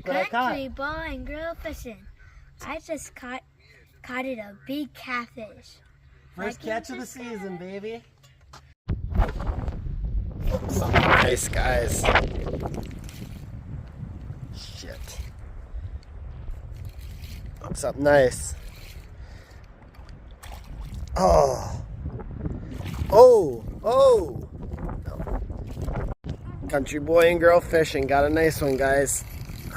Look what I caught. Country boy and girl fishing. I just caught it a big catfish. First catch of the season, baby. Something nice, guys. Shit. Something nice. Oh. Oh. Oh. No. Country boy and girl fishing. Got a nice one, guys.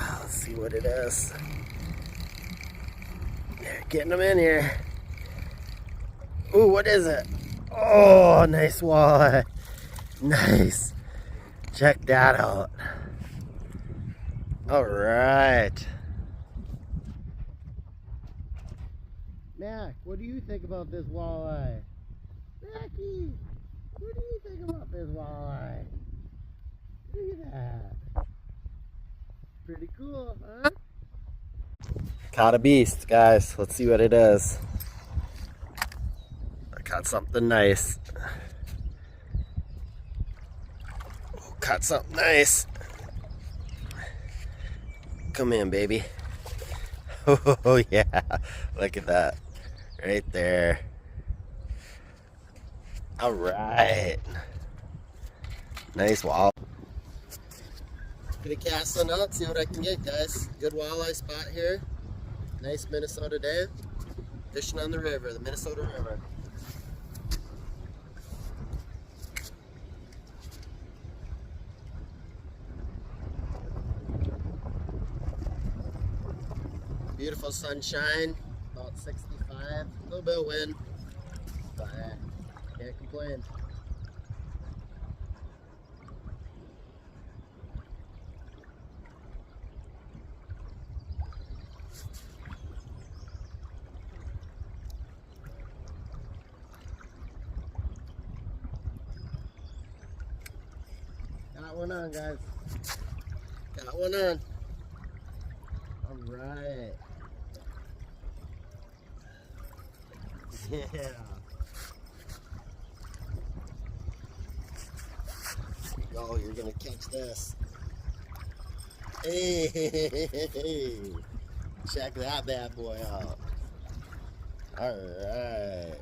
Oh, let's see what it is. They're getting them in here. Ooh, what is it? Oh, nice walleye. Nice. Check that out. All right. Mac, what do you think about this walleye? Mackie, what do you think about this walleye? Look at that. Pretty cool, huh? Caught a beast, guys. Let's see what it is. I caught something nice. Caught something nice. Come in, baby. Oh, yeah. Look at that. Right there. All right. Nice walleye. Gonna cast one out, see what I can get, guys. Good walleye spot here. Nice Minnesota day. Fishing on the river, the Minnesota River. Beautiful sunshine, about 65, a little bit of wind, but can't complain. Got one on, guys. Got one on. All right. Yeah. Oh, you're gonna catch this. Hey, check that bad boy out. All right.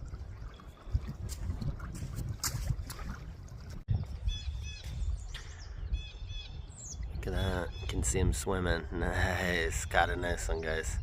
Look at that. You can see him swimming. Nice. Got a nice one, guys.